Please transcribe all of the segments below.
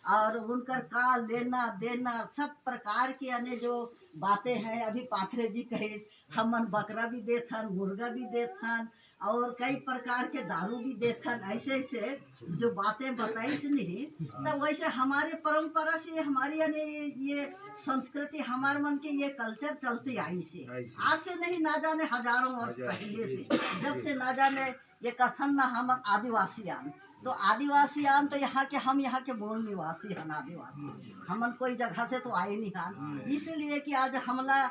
और उनकर का लेना देना सब प्रकार के अन्य जो बातें हैं। अभी पाथरे जी कहे हमन बकरा भी देथन, मुर्गा भी देथन और कई प्रकार के दारू भी देथन, ऐसे ऐसे जो बातें बताई नहीं। तब वैसे हमारे परंपरा से हमारी यानी ये संस्कृति हमारे मन के ये कल्चर चलते आई से, आज से नहीं ना जाने हजारों वर्ष पहले से, जब से ना जाने ये कथन ना हम आदिवासी आन। तो आदिवासी आन तो यहाँ के हम यहाँ के मूल निवासी हैं। आदिवासी हमन कोई जगह से तो आए नहीं हन, इसलिए कि आज हमला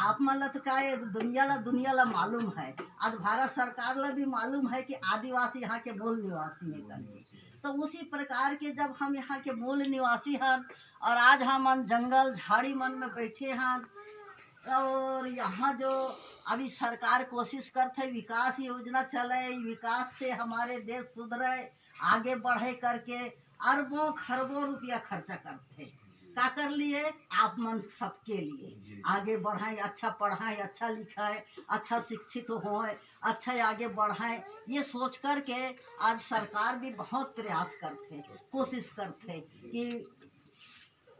आप मन तो का दुनिया ला मालूम है, आज भारत सरकार ला भी मालूम है कि आदिवासी यहाँ के मूल निवासी हैं करके। तो उसी प्रकार के जब हम यहाँ के मूल निवासी हैं और आज हम जंगल झाड़ी मन में बैठे हैं और यहाँ जो अभी सरकार कोशिश करते विकास योजना चले, विकास से हमारे देश सुधरे आगे बढ़े करके अरबों खरबों रुपया खर्चा करते। का कर लिए आप मन सबके लिए आगे बढ़ाएं, अच्छा पढ़ाएं, अच्छा लिखाएं, अच्छा शिक्षित होएं, अच्छा आगे बढ़ाएं, ये सोच कर के आज सरकार भी बहुत प्रयास करते, कोशिश करते कि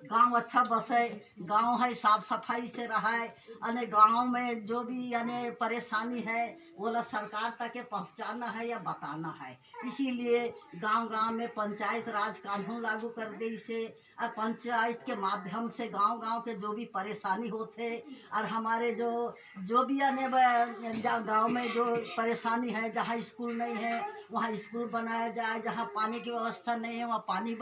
गांव अच्छा बसे, गांव है साफ सफाई से रहे, अने गांव में जो भी यानी परेशानी है वो ला सरकार तक के पहुंचाना है या बताना है। इसीलिए गांव गांव में पंचायत राज कानून लागू कर दे इसे, और पंचायत के माध्यम से गांव गांव के जो भी परेशानी होते और हमारे जो भी यानी गांव में जो परेशानी है, जहाँ स्कूल नहीं है वहाँ स्कूल बनाया जाए, जहाँ पानी की व्यवस्था नहीं है वहाँ पानी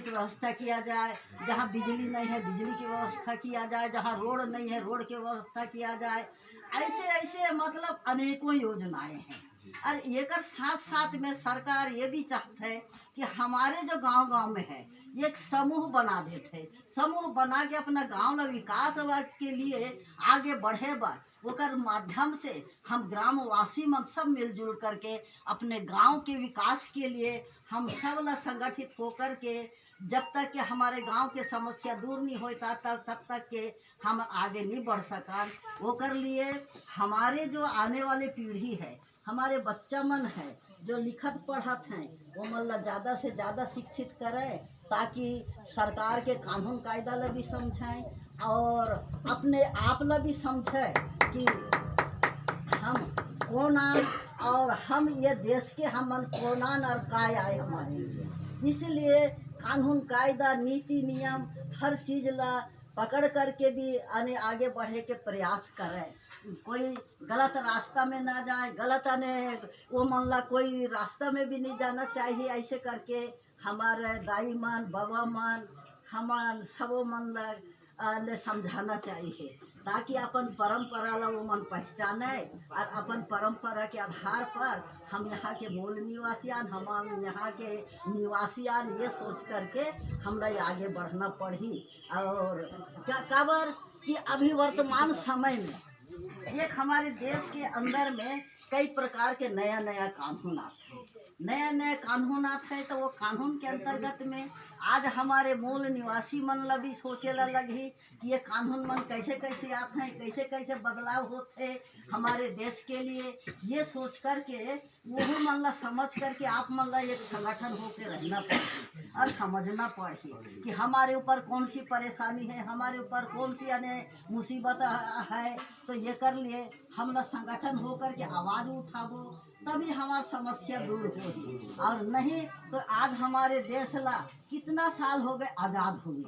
की व्यवस्था किया जाए, जहाँ बिजली नहीं है बिजली की व्यवस्था किया जाए, जहाँ रोड नहीं है रोड की व्यवस्था किया जाए। ऐसे ऐसे मतलब अनेकों योजनाएं हैं। और एक साथ साथ में सरकार ये भी चाहते है कि हमारे जो गांव गांव में है एक समूह बना देते, समूह बना के अपना गांव ला विकास के लिए आगे बढ़े बर ओकर माध्यम से हम ग्रामवासी मन सब मिलजुल करके अपने गांव के विकास के लिए हम सब ला संगठित होकर के जब तक कि हमारे गांव के समस्या दूर नहीं होता तब तक के हम आगे नहीं बढ़ सका। वो कर लिए हमारे जो आने वाले पीढ़ी है, हमारे बच्चा मन है जो लिखत पढ़त हैं, वो मन ला ज़्यादा से ज़्यादा शिक्षित करें ताकि सरकार के कानून कायदा ला भी समझें और अपने आप ला भी समझें कि हम कौन आन और हम ये देश के हमन कौन आन और काय आए हमारे लिए। इसलिए कानून कायदा नीति नियम हर चीज़ ला पकड़ करके भी आगे बढ़े के प्रयास करें, कोई गलत रास्ता में ना जाए, गलत वो मन ला कोई रास्ता में भी नहीं जाना चाहिए। ऐसे करके हमारे दाई मन बाबा मन हमार सबो मन ले समझाना चाहिए ताकि अपन परंपरा ला वो मन पहचाने और अपन परंपरा के आधार पर हम यहाँ के मूल निवासियान, हम यहाँ के निवासियान ये सोच करके हम लोग आगे बढ़ना पड़ी। और क्या काबर कि अभी वर्तमान समय में एक हमारे देश के अंदर में कई प्रकार के नया नया कानून आते हैं, नया नया कानून आते हैं। तो वो कानून के अंतर्गत में आज हमारे मूल निवासी मन ला भी सोचे ला लगी कि ये कानून मन कैसे कैसे आते हैं, कैसे कैसे बदलाव होते हमारे देश के लिए। ये सोच करके वो मन ला समझ करके आप मन ला एक संगठन होकर रहना पड़े और समझना पड़े कि हमारे ऊपर कौन सी परेशानी है, हमारे ऊपर कौन सी मुसीबत है। तो ये कर लिए हम लोग संगठन होकर के आवाज़ उठाबो तभी हमारी समस्या दूर होगी, और नहीं तो आज हमारे देश ला कितना साल हो गए आज़ाद हुए।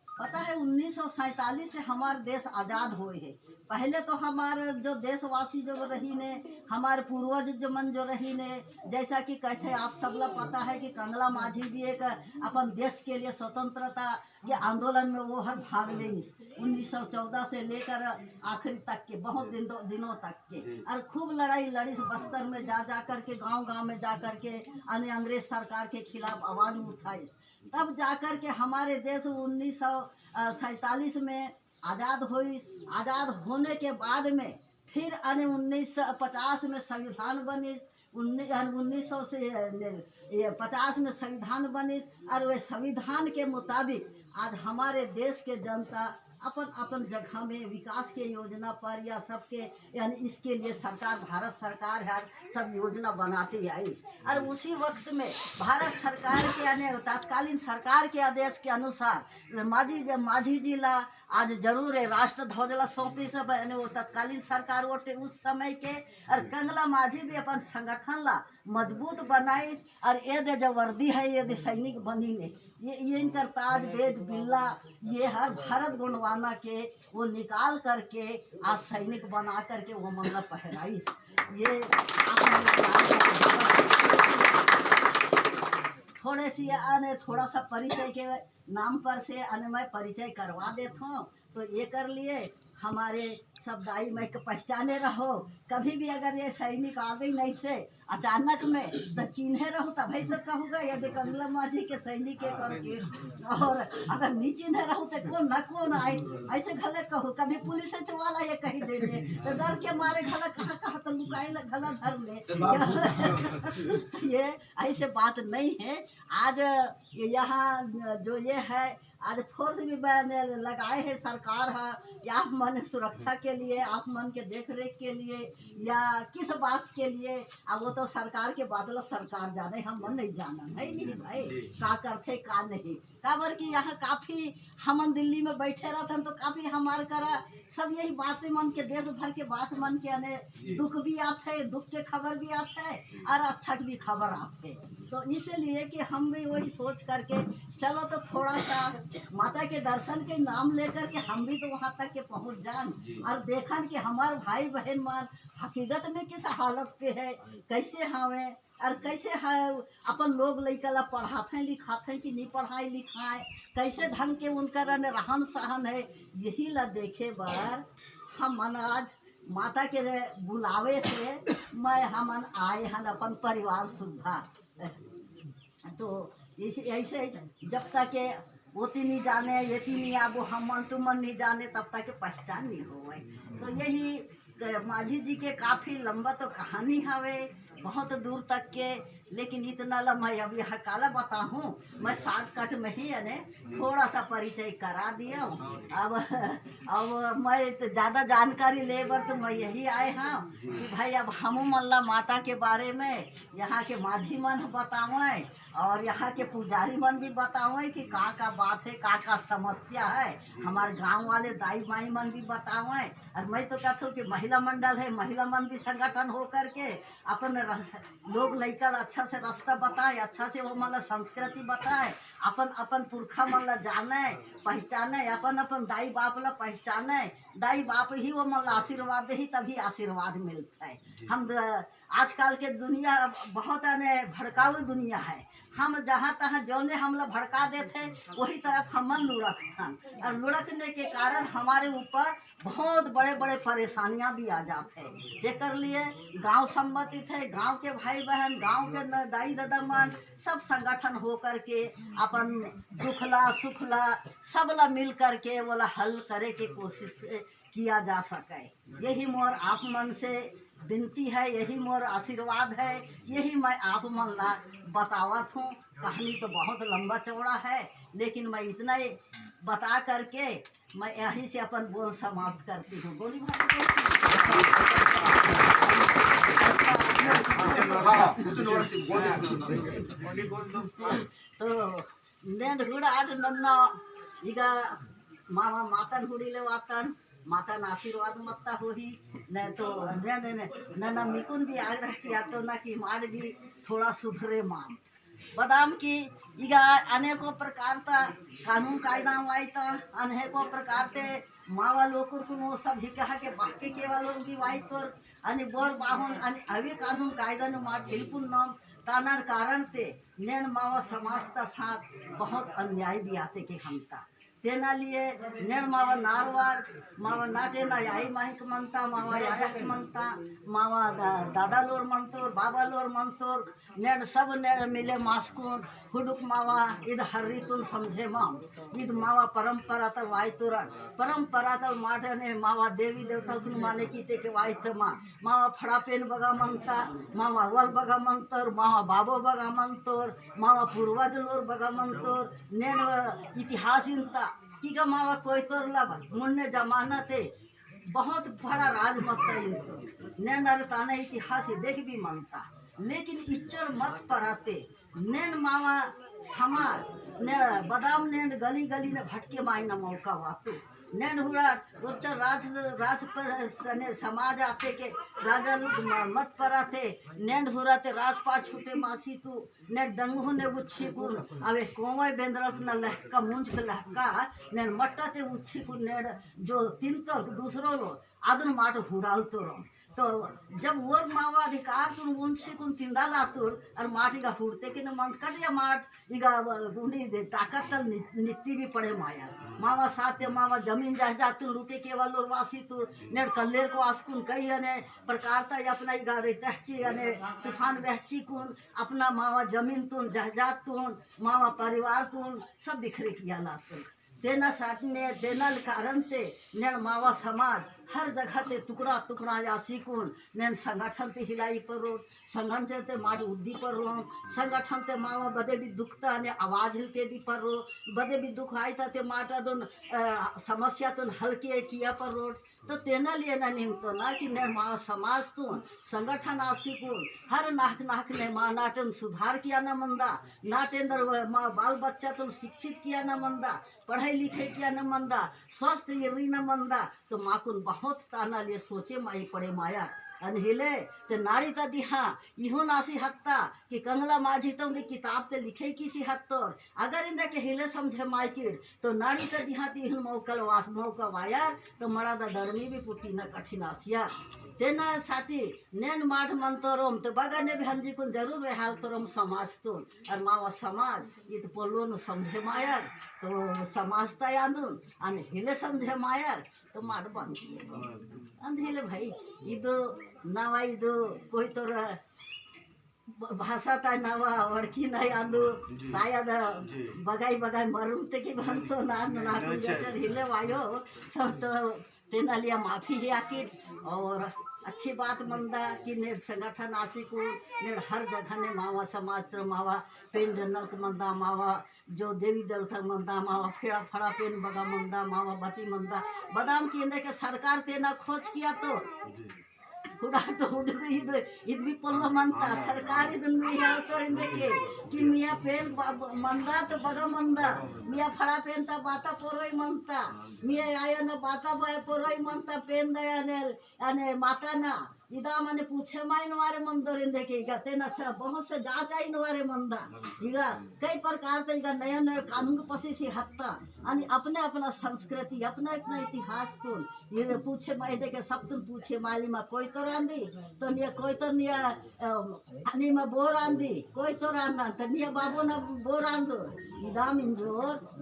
पता है 1947 से हमारा देश आज़ाद हुए है। पहले तो हमारे जो देशवासी जो रही ने, हमारे पूर्वज जो मन जो रही ने, जैसा कि कहते हैं आप सब लोग पता है कि कंगला माझी भी एक अपन देश के लिए स्वतंत्रता के आंदोलन में वो हर भाग ले 1914 से लेकर आखिरी तक के बहुत दिनों तक के, और खूब लड़ाई लड़ी बस्तर में जा कर के गांव गांव में जा कर के अंग्रेज सरकार के खिलाफ आवाज़ उठाई। तब जाकर के हमारे देश 1947 में आज़ाद हुई। आज़ाद होने के बाद में फिर 1950 में संविधान बनी, 1950 में संविधान बनी, और वह संविधान के मुताबिक आज हमारे देश के जनता अपन अपन जगह में विकास के योजना पर या सबके यानी इसके लिए सरकार भारत सरकार है सब योजना बनाती आई। और उसी वक्त में भारत सरकार के यानी तत्कालीन सरकार के आदेश के अनुसार माझी जिला आज जरूर है राष्ट्र ध्वज ला सौंपी सब यानी वो तत्कालीन सरकार वोटे उस समय के। और कंगला माझी भी अपन संगठन ला मजबूत बनाई और ये दे जो वर्दी है ये दे सैनिक बनी ने ये इनकर ताज बेज बिल्ला ये हर भारत गुणवाना के वो निकाल करके आज सैनिक बना करके वो मंगला पहराई। ये थोड़े सी आने थोड़ा सा परिचय के नाम पर से अने मैं परिचय करवा देता हूँ। तो ये कर लिए हमारे सब दाई मैं के पहचाने रहो। कभी भी अगर ये सैनिक आ गई नहीं से अचानक में तो चिन्हे रहो तभी तो कहूँगा ये कंगला माझी के सैनिक के करके। और अगर नहीं चिन्हे रहो तो कौन न कौन आए ऐसे घले कहो। कभी पुलिस वाला ये कही दे तो डर के मारे घला कहाँ कहाँ तो लुकाए घला धर ले। ये ऐसे बात नहीं है। आज यहाँ जो ये है आज फोर्स भी लगाए हैं सरकार है या आप मन सुरक्षा के लिए आप मन के देख रेख के लिए या किस बात के लिए। अब वो तो सरकार के बादल सरकार जाने हम मन नहीं जाना है नहीं भाई का करते का नहीं काबर कि यहाँ काफ़ी हम दिल्ली में बैठे रहते तो काफ़ी हमार करा सब यही बातें मन के देश भर के बात मन के आने दुख भी आते है दुख के खबर भी आते है और अच्छा भी खबर आते। तो इसलिए कि हम भी वही सोच करके चलो तो थोड़ा सा माता के दर्शन के नाम लेकर के हम भी तो वहाँ तक के पहुँच जान और देखन कि हमारे भाई बहन मान हकीकत में किस हालत पे है कैसे हमें और कैसे है अपन लोग लड़का ला पढ़ाते लिखाते कि नहीं पढ़ाए लिखाए कैसे ढंग के उनका रहन सहन है यही ला देखे बर हम मन आज माता के बुलावे से मैं हमन आए हन अपन परिवार सुधा। तो ऐसे जब तक के ओती नहीं जाने ये नहीं आबो हमन तुमन नहीं जाने तब तक के पहचान नहीं होवे। तो यही माझी जी के काफ़ी लंबा तो कहानी हवे बहुत दूर तक के लेकिन इतना ला मैं अब यहाँ काला बताऊँ मैं शॉर्टकट में ही यानी थोड़ा सा परिचय करा दिया। अब मैं तो ज़्यादा जानकारी ले बर तो मैं यही आए हाँ कि भाई अब हम मल्ला माता के बारे में यहाँ के माझी मन बतावें और यहाँ के पुजारी मन भी बतावें कि का बात है का समस्या है हमारे गांव वाले दाई माई मन भी बतावें। और मैं तो कहता हूँ कि महिला मंडल है महिला मन भी संगठन हो करके अपन लोग लड़का अच्छा से रास्ता बताए अच्छा से वो मतलब संस्कृति बताए अपन अपन पुरखा मन ला जाने पहचाने अपन अपन दाई बाप ला पहचाने दाई बाप ही वो मन आशीर्वाद दे ही तभी आशीर्वाद मिलता है। हम आजकल के दुनिया बहुत भड़काऊ दुनिया है हम जहाँ तहाँ जौने हम लोग भड़का देते वही तरफ हमन लुढ़क हन और लुढ़कने के कारण हमारे ऊपर बहुत बड़े बड़े परेशानियां भी आ जाते हैं। जेकर लिए गांव सम्मतित है गांव के भाई बहन गांव के दाई दादा मन सब संगठन हो करके अपन दुखला सुखला सबला मिल करके वाला हल करे के कोशिश किया जा सके। यही मोर आप मन से विनती है यही मोर आशीर्वाद है यही मैं आप मन ला बतावत हूँ। कहानी तो बहुत लंबा चौड़ा है लेकिन मैं इतना ही बता करके मैं यहीं से अपन बोल समाप्त करती हूँ। बोली तो नेंड हुड़ आज नन्ना ಈಗ ಮಾವ ಮಾತನ್ ಹುಡಿಲೆ ವಾತನ್ माता आशीर्वाद मत्ता हो ही नहीं तो न मिकुन भी आग्रह किया तो ना कि मार भी थोड़ा सुधरे माँ बदाम की इगा अनेकों प्रकार ता कानून कायदा वाई ता अनेकों प्रकार ते मावा लोग को सब ही कहा के बाकी के वालों की वाई तो अनि बोर बाहुन अनि अवे कानून कायदा न मार बिल्कुल नाम तानार कारण ते नैन मावा समाज का साथ बहुत अन्याय भी आते के हमता तेना लिए नेण मावा नारवार मावा नाटे ना आई माहिक मनता मावा यायक मनता मावा दादा लोर मनतोर बाबा लोर मनतोर नेण सब नेण मिले मास्कुन हुडुक मावा इद हर्रितुन समझे माम इद मावा परंपरा तल वायतुर परंपरा तल माटे ने मावा देवी देवता कुन माने कीते के वायत मावा फड़ा पेन बगा मनता मावा वल बगा मनतोर मावा बाबो बगा मनतोर मावा पूर्वज लोर बगा मनतोर नेण इतिहास इंता की का मावा कोई तोर ला मुन्ने जमाना थे बहुत बड़ा राज मत ने नरताना इतिहास देख भी मनता, लेकिन इच्चर मत पराते नैन मावा समाज ने बादाम नैन गली गली ने भटके माई न मौका वातु नैन हुआ उच्चर राज सने समाज आते के राजा लोग मत पराते नैन हुराते राजपाट छूटे मासी तू ने डंगू ने उच्छी कुन अवे कोमय बेंद्रक न लहका मुंज के लहका ने मट्टा ते उच्छी कुन ने जो तीन तो दूसरों लो आदन माट हुराल तो रम तो जब वो मावा अधिकार तुम उनसे कुन तिंदा लातुर और माटी का फूटते कि न मन कट या माट इगा गुंडी दे ताकत तल नित्ती भी पड़े माया मावा साथे मावा जमीन जा जातु लूटे के वालों वासी तु नेड़ कल्लेर को आसकुन कई अने प्रकार ता अपना इगा रेतहची अने तूफान बहची कुन अपना मावा जमीन तुन जहजात तुन मावा परिवार तुन सब बिखरे किया लातुन देना साटने देना कारण ते नैन मावा समाज हर जगह ते टुकड़ा टुकड़ा या सीकुन नैन संगठन ते हिलाई पर रो संगठन ते माट उद्दी पर रो संगठन ते मावा बदे भी दुखता ने आवाज हिलते दी पर रो बदे भी दुख आई था ते माटा दोन समस्या तो हल्के किया पर रो तो तेना लिए ना निमतो ना कि नैन मावा समाज तुन संगठन आसीकुन हर नाक नाक ने माँ नाटन सुधार किया न मंदा नाटेंद्र माँ बाल बच्चा तुम शिक्षित किया न मंदा पढ़ाई लिखाई किया न मंदा स्वस्थ ये न मंदा तो माँ कुन बहुत ताना लिए सोचे माई पड़े माया अनहिले ते नारी ता दिहा इहो नासी हत्ता कि कंगला माझी तो उन्हें किताब से लिखे किसी हत्तोर अगर इंदा के हिले समझे मायकिर तो नारी ता दिहा ती इहन मौका वाया तो मड़ा दा दरमी भी पुटी न कठिन आसिया तेना साथी नैन माठ मंतरोम तो बगाने भी हंजी कुन जरूर वे हाल तोरम समाज तो और मावा समाज ये तो पोलो न समझे मायर तो समाज ता यादुन अन हिले समझे मायर तो मार बंद अंधेले भाई इदो नवा इदो कोई तो भाषा ता नवा वड़की नहीं आंदो शायद बगाई बगाई मरूते के बनतो ना ना कुछ हिले वायो सब तो तेना लिया माफी है आखिर और अच्छी बात मंदा कि नेड़ संगठन आसी को नेड़ हर जगह ने मावा समाज तो मावा पेन जनरल को मंदा मावा जो देवी दल तक मंदा मावा फेड़ा फड़ा पेन बगा मंदा मावा बती मंदा बादाम की इंदे के सरकार तेना खोज किया तो खुदा तो इद भी पल्लो मनता सरकारी दिन में है तो इंदे के कि मियाँ पेन मंदा तो बगा मंदा मियाँ फड़ा पेन ता बाता पोरोई मनता मियाँ आया न बाता बाय पोरोई मनता पेन दया ने माता ना इदा मने पूछे माइन वारे मंदर इंदे के इगा तेना बहुत से जांच आई नवारे मंदा इगा कई प्रकार ते इगा नया नया कानून पसीसी हत्ता अनि अपने अपना संस्कृति अपना अपना इतिहास तो ये पूछे माई दे के सब तुम पूछे माली मा कोई तो रांदी तो निया कोई तो निया अनि मा बो रांदी कोई तो रांदा तो निया बाबू ना बो रांदो इदा मिंजो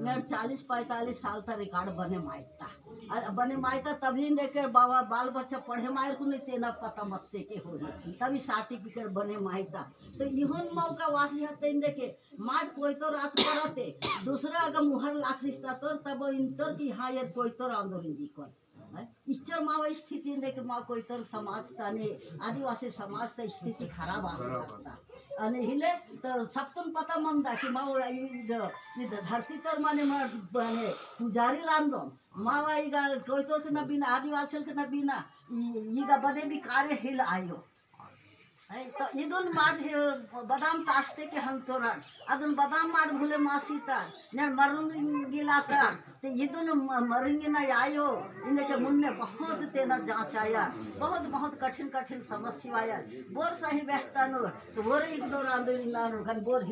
नेर 40-45 साल तक रिकॉर्ड बने माइता बने मायता तभी देखे बाबा बाल बच्चा पढ़े मायर को नहीं तेना पता मत से के हो तभी सर्टिफिकेट बने मायता तो इहुन मौका वासी हते देखे माट कोई तो रात करते दूसरा अगर मुहर लाक्सिस्ता तो तब इंतर की हाँ ये कोई तो आंदोलन जी कर इच्चर मावा स्थिति देखे माँ कोई तो समाज ताने आदिवासी समाज ता स्थिति खराब आ सकता अने हिले तो सब तुम पता मंदा कि माँ धरती तर माने पुजारी लांदो मावा इगा कोई तो न बिना आदिवासी के न बिना इगा बदे भी कार्य हिल आयो है तो इदुन माट बादाम तास्ते के हंतोरन अदुन बादाम माट भूले मासीता ने मरुंग गिलाता ते इदुन मरुंग न आयो इने के मुन्ने बहुत तेना जांच आया बहुत बहुत कठिन कठिन समस्या आया बोर सही बहता नो तो बोर इग्नोर आंदोलन बोर